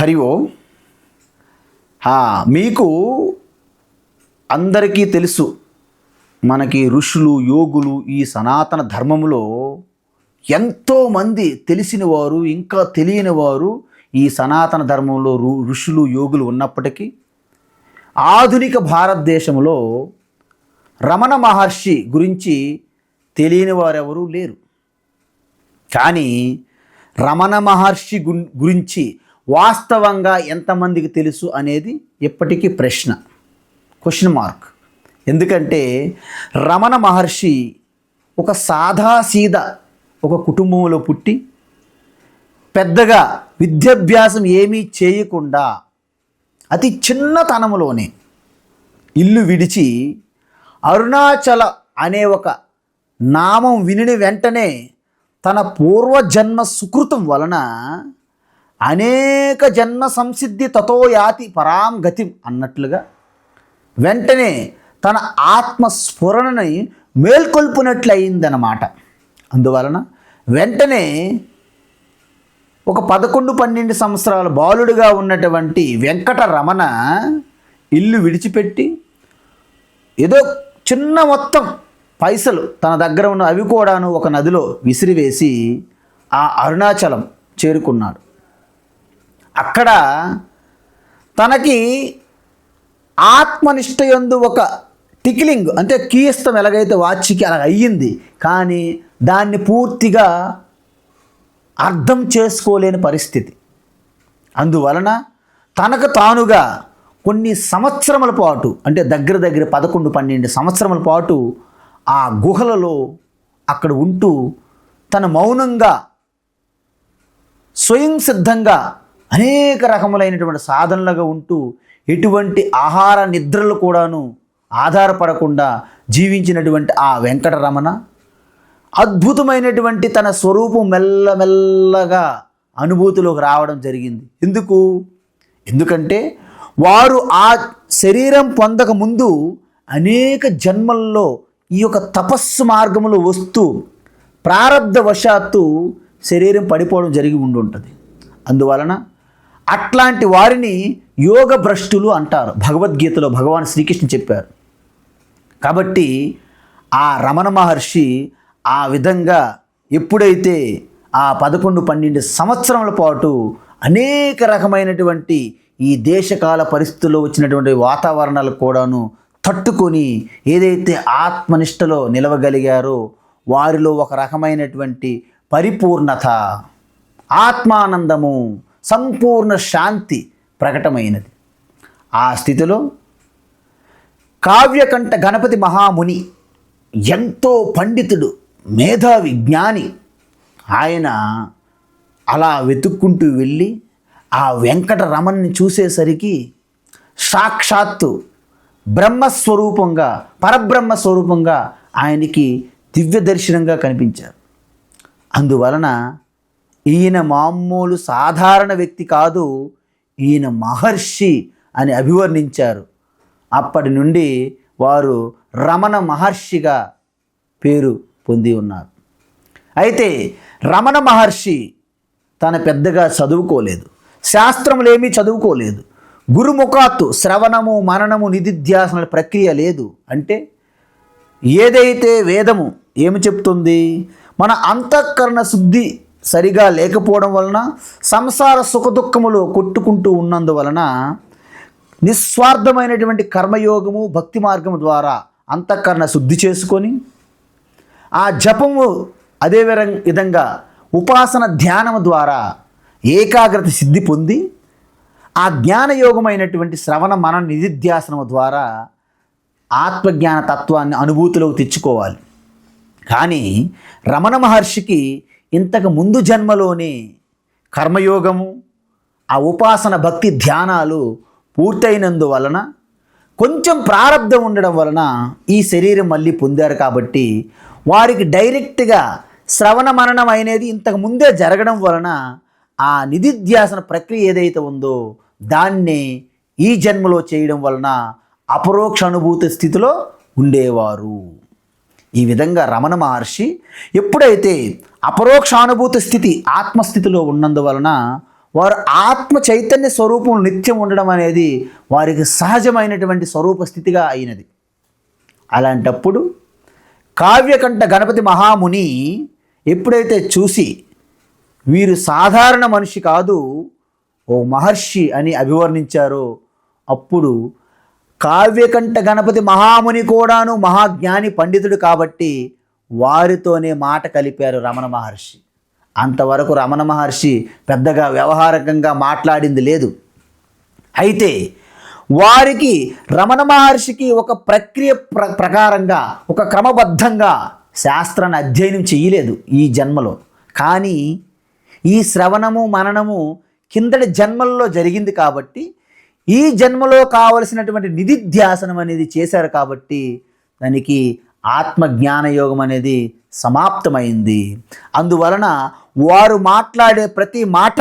హరి ఓం. మీకు అందరికీ తెలుసు, మనకి ఋషులు యోగులు ఈ సనాతన ధర్మంలో ఎంతోమంది తెలిసిన వారు ఇంకా తెలియని వారు ఈ సనాతన ధర్మంలో ఋషులు యోగులు ఉన్నప్పటికీ ఆధునిక భారతదేశంలో రమణ మహర్షి గురించి తెలియని వారెవరూ లేరు. కానీ రమణ మహర్షి గురించి వాస్తవంగా ఎంతమందికి తెలుసు అనేది ఎప్పటికీ క్వశ్చన్ మార్క్. ఎందుకంటే రమణ మహర్షి ఒక సాదాసీదా ఒక కుటుంబంలో పుట్టి పెద్దగా విద్యాభ్యాసం ఏమీ చేయకుండా అతి చిన్నతనంలోనే ఇల్లు విడిచి అరుణాచల అనే ఒక నామం విని వెంటనే తన పూర్వజన్మ సుకృతం వలన అనేక జన్మ సంసిద్ధి తతో యాతి పరాం గతిం అన్నట్లుగా వెంటనే తన ఆత్మస్ఫురణని మేల్కొల్పునట్లు అయిందన్నమాట. అందువలన వెంటనే ఒక 11-12 సంవత్సరాల బాలుడిగా ఉన్నటువంటి వెంకటరమణ ఇల్లు విడిచిపెట్టి ఏదో చిన్న మొత్తం పైసలు తన దగ్గర ఉన్న అవి కూడాను ఒక నదిలో విసిరివేసి ఆ అరుణాచలం చేరుకున్నాడు. అక్కడ తనకి ఆత్మనిష్టయందు ఒక టిక్లింగ్ అంటే కీస్తం ఎలాగైతే వాచికి అలా అయ్యింది, కానీ దాన్ని పూర్తిగా అర్థం చేసుకోలేని పరిస్థితి. అందువలన తనకు తానుగా కొన్ని సంవత్సరముల పాటు అంటే దగ్గర 11-12 సంవత్సరముల పాటు ఆ గుహలలో అక్కడ ఉంటూ తన మౌనంగా స్వయం సిద్ధంగా అనేక రకములైనటువంటి సాధనలుగా ఉంటూ ఎటువంటి ఆహార నిద్రలు కూడాను ఆధారపడకుండా జీవించినటువంటి ఆ వెంకటరమణ అద్భుతమైనటువంటి తన స్వరూపం మెల్లమెల్లగా అనుభూతిలోకి రావడం జరిగింది. ఎందుకంటే వారు ఆ శరీరం పొందక ముందు అనేక జన్మల్లో ఈ యొక్క తపస్సు మార్గంలో వస్తూ ప్రారబ్ధవశాత్తు శరీరం పడిపోవడం జరిగి ఉంటుంది. అందువలన అట్లాంటి వారిని యోగ భ్రష్టులు అంటారు. భగవద్గీతలో భగవాన్ శ్రీకృష్ణ చెప్పారు. కాబట్టి ఆ రమణ మహర్షి ఆ విధంగా ఎప్పుడైతే ఆ 11-12 సంవత్సరముల పాటు అనేక రకమైనటువంటి ఈ దేశకాల పరిస్థితుల్లో వచ్చినటువంటి వాతావరణాలు కూడాను తట్టుకొని ఏదైతే ఆత్మనిష్టలో నిలవగలిగారో వారిలో ఒక రకమైనటువంటి పరిపూర్ణత, ఆత్మానందము, సంపూర్ణ శాంతి ప్రకటమైనది. ఆ స్థితిలో కావ్యకంఠ గణపతి మహాముని ఎంతో పండితుడు, మేధావి, జ్ఞాని. ఆయన అలా వెతుక్కుంటూ వెళ్ళి ఆ వెంకటరమణ్ని చూసేసరికి సాక్షాత్తు బ్రహ్మస్వరూపంగా పరబ్రహ్మస్వరూపంగా ఆయనకి దివ్య దర్శనంగా కనిపించారు. అందువలన ఈయన మామూలు సాధారణ వ్యక్తి కాదు, ఈయన మహర్షి అని అభివర్ణించారు. అప్పటి నుండి వారు రమణ మహర్షిగా పేరు పొంది ఉన్నారు. అయితే రమణ మహర్షి తన పెద్దగా చదువుకోలేదు, శాస్త్రములేమీ చదువుకోలేదు, గురుముఖాత్తు శ్రవణము మననము నిధిధ్యాసనల ప్రక్రియ లేదు. అంటే ఏదైతే వేదము ఏమి చెప్తుంది, మన అంతఃకరణ శుద్ధి సరిగా లేకపోవడం వలన సంసార సుఖదుఖములు కొట్టుకుంటూ ఉన్నందువలన నిస్వార్థమైనటువంటి కర్మయోగము భక్తి మార్గము ద్వారా అంతఃకరణ శుద్ధి చేసుకొని ఆ జపము అదే విధంగా ఉపాసన ధ్యానము ద్వారా ఏకాగ్రత సిద్ధి పొంది ఆ జ్ఞానయోగమైనటువంటి శ్రవణ మనన నిధిధ్యాసనము ద్వారా ఆత్మజ్ఞాన తత్వాన్ని అనుభూతిలోకి తెచ్చుకోవాలి. కానీ రమణ మహర్షికి ఇంతకు ముందు జన్మలోనే కర్మయోగము ఆ ఉపాసన భక్తి ధ్యానాలు పూర్తయినందువలన కొంచెం ప్రారంధం ఉండడం వలన ఈ శరీరం మళ్ళీ పొందారు. కాబట్టి వారికి డైరెక్ట్గా శ్రవణ మననం అనేది ఇంతకు ముందే జరగడం వలన ఆ నిధిధ్యాసన ప్రక్రియ ఏదైతే ఉందో దాన్నే ఈ జన్మలో చేయడం వలన అపరోక్ష అనుభూతి స్థితిలో ఉండేవారు. ఈ విధంగా రమణ మహర్షి ఎప్పుడైతే అపరోక్షానుభూతి స్థితి ఆత్మస్థితిలో ఉన్నందువలన వారు ఆత్మ చైతన్య స్వరూపం నిత్యం ఉండడం అనేది వారికి సహజమైనటువంటి స్వరూప స్థితిగా అయినది. అలాంటప్పుడు కావ్యకంఠ గణపతి మహాముని ఎప్పుడైతే చూసి వీరు సాధారణ మనిషి కాదు, ఓ మహర్షి అని అభివర్ణించారో అప్పుడు కావ్యకంఠ గణపతి మహాముని కూడాను మహాజ్ఞాని పండితుడు కాబట్టి వారితోనే మాట కలిపారు రమణ మహర్షి. అంతవరకు రమణ మహర్షి పెద్దగా వ్యవహారకంగా మాట్లాడింది లేదు. అయితే వారికి రమణ మహర్షికి ఒక ప్రక్రియ ప్రకారంగా ఒక క్రమబద్ధంగా శాస్త్రాన్ని అధ్యయనం చేయలేదు ఈ జన్మలో. కానీ ఈ శ్రవణము మననము కిందటి జన్మల్లో జరిగింది కాబట్టి ఈ జన్మలో కావలసినటువంటి నిధిధ్యాసనం అనేది చేశారు కాబట్టి దానికి ఆత్మజ్ఞాన యోగం అనేది సమాప్తమైంది. అందువలన వారు మాట్లాడే ప్రతి మాట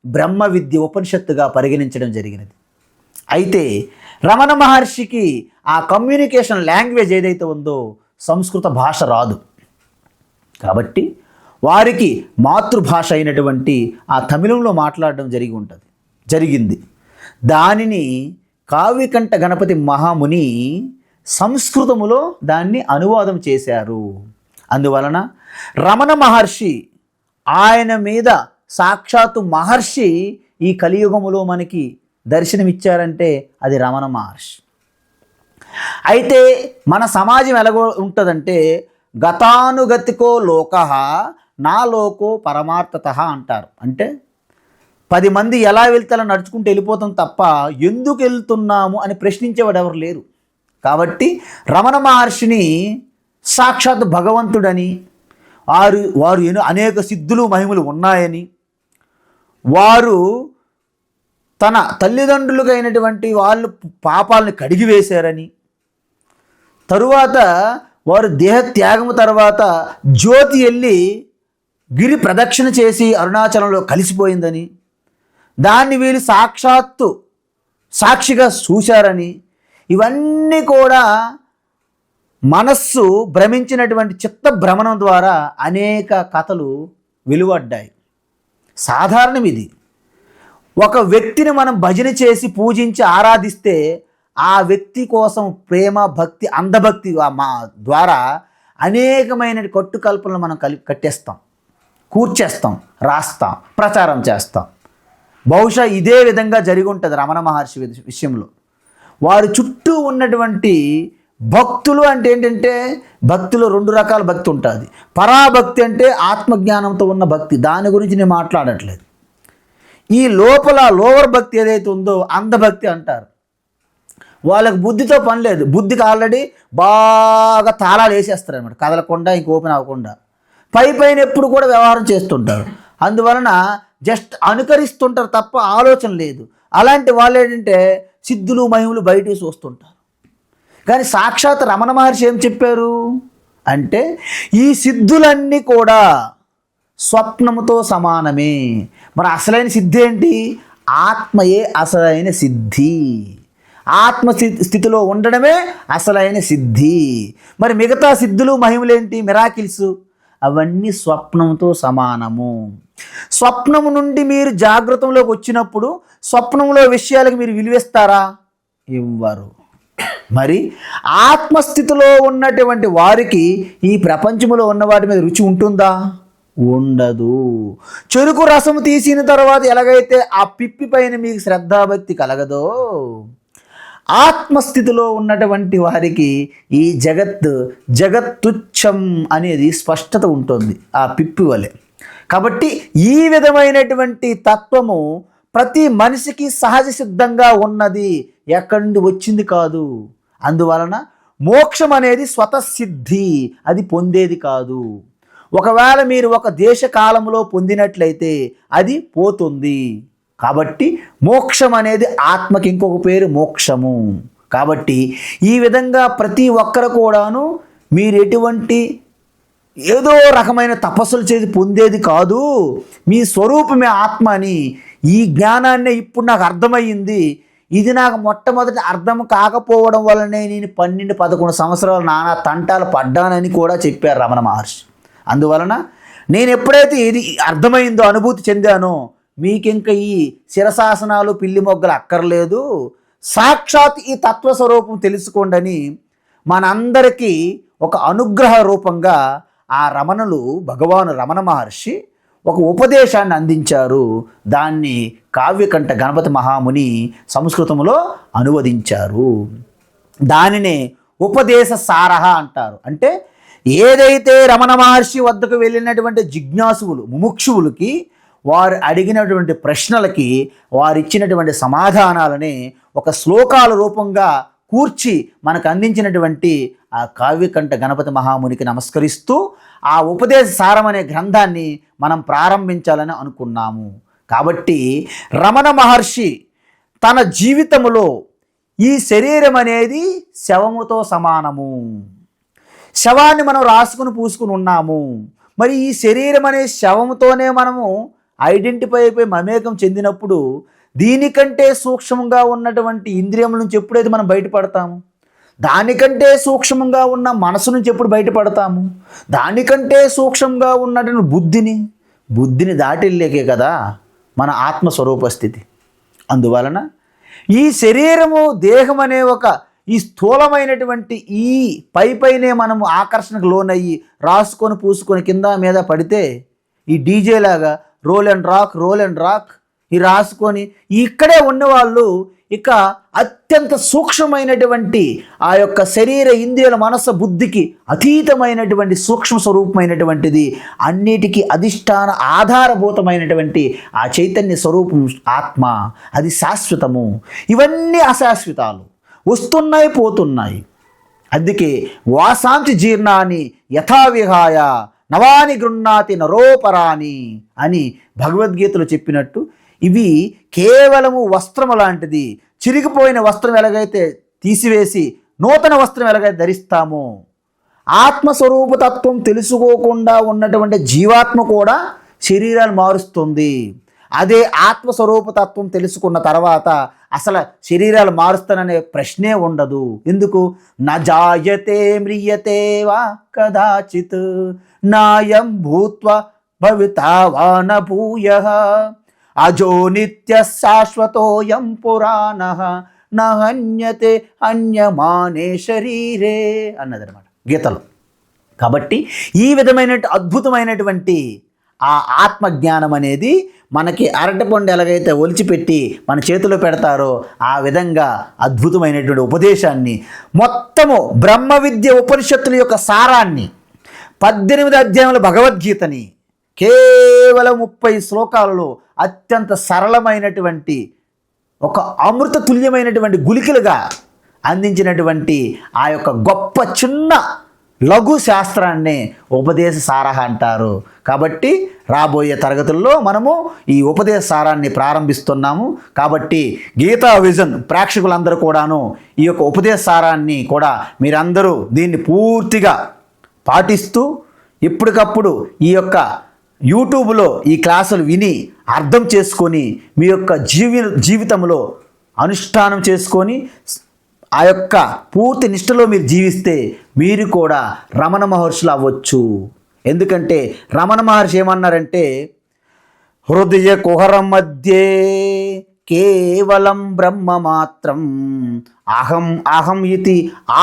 బ్రహ్మ విద్య ఉపనిషత్తుగా పరిగణించడం జరిగినది. అయితే రమణ మహర్షికి ఆ కమ్యూనికేషన్ లాంగ్వేజ్ ఏదైతే ఉందో సంస్కృత భాష రాదు కాబట్టి వారికి మాతృభాష అయినటువంటి ఆ తమిళంలో మాట్లాడడం జరిగింది. దానిని కావ్యకంఠ గణపతి మహాముని సంస్కృతములో దాన్ని అనువాదం చేశారు. అందువలన రమణ మహర్షి ఆయన మీద సాక్షాత్తు మహర్షి ఈ కలియుగములో మనకి దర్శనమిచ్చారంటే అది రమణ మహర్షి. అయితే మన సమాజం ఎలాగో ఉంటుందంటే గతానుగతికో లోక నా లోకో పరమార్థత అంటారు. అంటే 10 మంది ఎలా వెళ్తారో నడుచుకుంటూ వెళ్ళిపోతాం తప్ప ఎందుకు వెళ్తున్నాము అని ప్రశ్నించేవాడు ఎవరు లేరు. కాబట్టి రమణ మహర్షిని సాక్షాత్ భగవంతుడని వారు అనేక సిద్ధులు మహిమలు ఉన్నాయని వారు తన తల్లిదండ్రులకైనటువంటి వాళ్ళు పాపాలను కడిగివేశారని తరువాత వారు దేహత్యాగము తర్వాత జ్యోతి వెళ్ళి గిరి ప్రదక్షిణ చేసి అరుణాచలంలో కలిసిపోయిందని దాన్ని వీళ్ళు సాక్షిగా చూశారని ఇవన్నీ కూడా మనస్సు భ్రమించినటువంటి చిత్త భ్రమణం ద్వారా అనేక కథలు వెలువడ్డాయి. సాధారణం ఇది. ఒక వ్యక్తిని మనం భజన చేసి పూజించి ఆరాధిస్తే ఆ వ్యక్తి కోసం ప్రేమ భక్తి అంధభక్తి మా ద్వారా అనేకమైన కట్టుకల్పనలు మనం కట్టేస్తాం, కూర్చేస్తాం, రాస్తాం, ప్రచారం చేస్తాం. బహుశా ఇదే విధంగా జరిగి ఉంటుంది రమణ మహర్షి విషయంలో. వారి చుట్టూ ఉన్నటువంటి భక్తులు అంటే ఏంటంటే భక్తిలో 2 రకాల భక్తి ఉంటుంది. పరాభక్తి అంటే ఆత్మజ్ఞానంతో ఉన్న భక్తి, దాని గురించి నేను మాట్లాడట్లేదు. ఈ లోవర్ భక్తి ఏదైతే ఉందో అంధభక్తి అంటారు. వాళ్ళకి బుద్ధితో పని లేదు, బుద్ధికి ఆల్రెడీ బాగా తాళాలు వేసేస్తారు అనమాట, కదలకుండా ఇంక ఓపెన్ అవ్వకుండా. పైన ఎప్పుడు కూడా వ్యవహారం చేస్తుంటారు. అందువలన జస్ట్ అనుకరిస్తుంటారు తప్ప ఆలోచన లేదు. అలాంటి వాళ్ళు ఏంటంటే సిద్ధులు మహిమలు బయటికి చూస్తుంటారు. కానీ సాక్షాత్ రమణ మహర్షి ఏం చెప్పారు అంటే ఈ సిద్ధులన్నీ కూడా స్వప్నముతో సమానమే. మరి అసలైన సిద్ధి ఏంటి? ఆత్మయే అసలైన సిద్ధి. ఆత్మ స్థితిలో ఉండడమే అసలైన సిద్ధి. మరి మిగతా సిద్ధులు మహిమలేంటి? మిరాకిల్స్ అవన్నీ స్వప్నంతో సమానము. స్వప్నము నుండి మీరు జాగ్రత్తలోకి వచ్చినప్పుడు స్వప్నంలో విషయాలకు మీరు విలువిస్తారా? ఇవ్వరు. మరి ఆత్మస్థితిలో ఉన్నటువంటి వారికి ఈ ప్రపంచంలో ఉన్న వాటి మీద రుచి ఉంటుందా? ఉండదు. చెరుకు రసము తీసిన తర్వాత ఎలాగైతే ఆ పిప్పి పైన మీకు శ్రద్ధాభక్తి కలగదో ఆత్మస్థితిలో ఉన్నటువంటి వారికి ఈ జగత్తుచ్చం అనేది స్పష్టత ఉంటుంది ఆ పిప్పి వలె. కాబట్టి ఈ విధమైనటువంటి తత్వము ప్రతి మనిషికి సహజ సిద్ధంగా ఉన్నది, ఎక్కడి నుండి వచ్చింది కాదు. అందువలన మోక్షం అనేది స్వతసిద్ధి, అది పొందేది కాదు. ఒకవేళ మీరు ఒక దేశ కాలంలో పొందినట్లయితే అది పోతుంది. కాబట్టి మోక్షం అనేది ఆత్మకి ఇంకొక పేరు మోక్షము. కాబట్టి ఈ విధంగా ప్రతి ఒక్కరు కూడాను మీరు ఎటువంటి ఏదో రకమైన తపస్సులు చేసి పొందేది కాదు, మీ స్వరూపమే ఆత్మ అని ఈ జ్ఞానాన్ని ఇప్పుడు నాకు అర్థమయ్యింది. ఇది నాకు మొట్టమొదటి అర్థం కాకపోవడం వల్లనే నేను 12-11 సంవత్సరాలు నానా తంటాలు పడ్డానని కూడా చెప్పారు రమణ మహర్షి. అందువలన నేను ఎప్పుడైతే ఇది అర్థమైందో, అనుభూతి చెందానో మీకింక ఈ శిరశాసనాలు పిల్లి మొగ్గలు అక్కర్లేదు, సాక్షాత్ ఈ తత్వస్వరూపం తెలుసుకోండి మనందరికీ ఒక అనుగ్రహ రూపంగా ఆ భగవాను రమణ మహర్షి ఒక ఉపదేశాన్ని అందించారు. దాన్ని కావ్యకంఠ గణపతి మహాముని సంస్కృతంలో అనువదించారు. దానినే ఉపదేశ సారహ అంటారు. అంటే ఏదైతే రమణ మహర్షి వద్దకు వెళ్ళినటువంటి జిజ్ఞాసువులు ముముక్షువులకి వారు అడిగినటువంటి ప్రశ్నలకి వారు ఇచ్చినటువంటి సమాధానాలని ఒక శ్లోకాల రూపంగా కూర్చి మనకు అందించినటువంటి ఆ కావ్యకంఠ గణపతి మహామునికి నమస్కరిస్తూ ఆ ఉపదేశ సారం అనే గ్రంథాన్ని మనం ప్రారంభించాలని అనుకున్నాము. కాబట్టి రమణ మహర్షి తన జీవితంలో ఈ శరీరం అనేది శవముతో సమానము, శవాన్ని మనం రాసుకుని పూసుకుని ఉన్నాము. మరి ఈ శరీరం అనే శవంతోనే మనము ఐడెంటిఫై అయిపోయి మమేకం చెందినప్పుడు దీనికంటే సూక్ష్మంగా ఉన్నటువంటి ఇంద్రియం నుంచి ఎప్పుడైతే మనం బయటపడతాము, దానికంటే సూక్ష్మంగా ఉన్న మనసు నుంచి ఎప్పుడు బయటపడతాము, దానికంటే సూక్ష్మంగా ఉన్నటువంటి బుద్ధిని దాటిల్లేకే కదా మన ఆత్మస్వరూప స్థితి. అందువలన ఈ శరీరము దేహం అనే ఒక ఈ స్థూలమైనటువంటి ఈ పైనే మనము ఆకర్షణకు లోనయ్యి రాసుకొని పూసుకొని కింద మీద పడితే ఈ డీజే లాగా రోల్ అండ్ రాక్ ఈ రాసుకొని ఇక్కడే ఉన్నవాళ్ళు ఇక అత్యంత సూక్ష్మమైనటువంటి ఆ యొక్క శరీర ఇంద్రియాల మనస్సు బుద్ధికి అతీతమైనటువంటి సూక్ష్మ స్వరూపమైనటువంటిది అన్నిటికీ అధిష్టాన ఆధారభూతమైనటువంటి ఆ చైతన్య స్వరూపం ఆత్మ, అది శాశ్వతము. ఇవన్నీ అశాశ్వతాలు, వస్తున్నాయి పోతున్నాయి. అందుకే వాసాంతి జీర్ణాన్ని యథావిహాయ నవాని గృహ్ణాతి నరోపరాని అని భగవద్గీతలో చెప్పినట్టు ఇవి కేవలము వస్త్రము లాంటిది. చిరిగిపోయిన వస్త్రం ఎలాగైతే తీసివేసి నూతన వస్త్రం ఎలాగైతే ధరిస్తామో, ఆత్మస్వరూపతత్వం తెలుసుకోకుండా ఉన్నటువంటి జీవాత్మ కూడా శరీరాలు మారుస్తుంది. అదే ఆత్మస్వరూపతత్వం తెలుసుకున్న తర్వాత అసలు శరీరాలు మారుస్తాననే ప్రశ్నే ఉండదు. ఎందుకు? నజాయతే మ్రియతే వా కదాచిత్ నాయం భూత్వా భవితా వా న భూయః అజో నిత్య శాశ్వతోయం పురాణః నహన్యతే అన్యమానే శరీరే అన్నదనమాట గీతలో. కాబట్టి ఈ విధమైన అద్భుతమైనటువంటి ఆ ఆత్మజ్ఞానం అనేది మనకి అరటిపండు ఎలాగైతే ఒలిచిపెట్టి మన చేతిలో పెడతారో ఆ విధంగా అద్భుతమైనటువంటి ఉపదేశాన్ని మొత్తము బ్రహ్మ విద్య ఉపనిషత్తుల యొక్క సారాన్ని 18 అధ్యాయముల భగవద్గీతని కేవలం 30 శ్లోకాలలో అత్యంత సరళమైనటువంటి ఒక అమృత తుల్యమైనటువంటి గుళికలుగా అందించినటువంటి ఆ యొక్క గొప్ప చిన్న లఘు శాస్త్రాన్నే ఉపదేశ సారహ అంటారు. కాబట్టి రాబోయే తరగతుల్లో మనము ఈ ఉపదేశ సారాన్ని ప్రారంభిస్తున్నాము. కాబట్టి గీతా విజన్ ప్రేక్షకులందరూ కూడాను ఈ యొక్క ఉపదేశ సారాన్ని కూడా మీరందరూ దీన్ని పూర్తిగా పాటిస్తూ ఎప్పటికప్పుడు ఈ యొక్క యూట్యూబ్లో ఈ క్లాసులు విని అర్థం చేసుకొని మీ యొక్క జీవితంలో అనుష్ఠానం చేసుకొని ఆ యొక్క పూర్తి నిష్ఠలో మీరు జీవిస్తే మీరు కూడా రమణ మహర్షులు అవ్వచ్చు. ఎందుకంటే రమణ మహర్షి ఏమన్నారంటే, హృదయ కుహరం మధ్యే కేవలం బ్రహ్మ మాత్రం అహం అహం ఇతి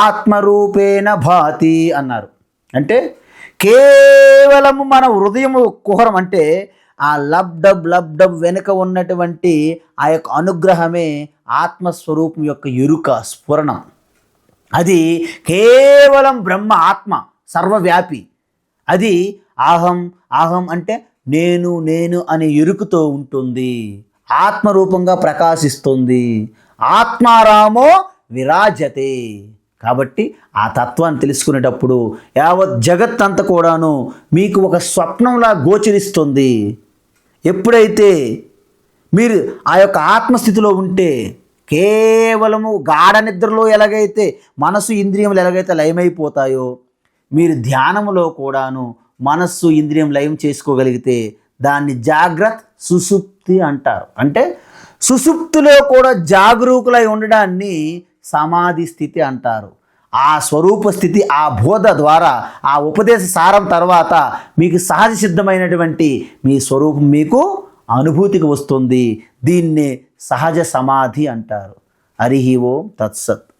ఆత్మరూపేణ భాతి అన్నారు. అంటే కేవలము మన హృదయము కుహరం అంటే ఆ లబ్డబ్ వెనుక ఉన్నటువంటి ఆ యొక్క అనుగ్రహమే ఆత్మస్వరూపం యొక్క ఎరుక స్ఫురణం. అది కేవలం బ్రహ్మ ఆత్మ సర్వవ్యాపి. అది అహం అంటే నేను అనే ఎరుకతో ఉంటుంది, ఆత్మరూపంగా ప్రకాశిస్తుంది. ఆత్మారామో విరాజతే. కాబట్టి ఆ తత్వాన్ని తెలుసుకునేటప్పుడు యావత్ జగత్ అంతా కూడాను మీకు ఒక స్వప్నంలా గోచరిస్తుంది. ఎప్పుడైతే మీరు ఆ యొక్క ఆత్మస్థితిలో ఉంటే కేవలము గాఢ నిద్రలో ఎలాగైతే మనసు ఇంద్రియములు ఎలాగైతే లయమైపోతాయో, మీరు ధ్యానములో కూడాను మనస్సు ఇంద్రియం లయం చేసుకోగలిగితే దాన్ని జాగ్రత్త సుషుప్తి అంటారు. అంటే సుషుప్తిలో కూడా జాగరూకులై ఉండడాన్ని సమాధి స్థితి అంటారు. ఆ స్వరూప స్థితి, ఆ బోధ ద్వారా, ఆ ఉపదేశ సారం తర్వాత మీకు సహజ సిద్ధమైనటువంటి మీ స్వరూపం మీకు అనుభూతికి వస్తుంది. దీన్నే సహజ సమాధి అంటారు. హరి ఓం తత్సత్.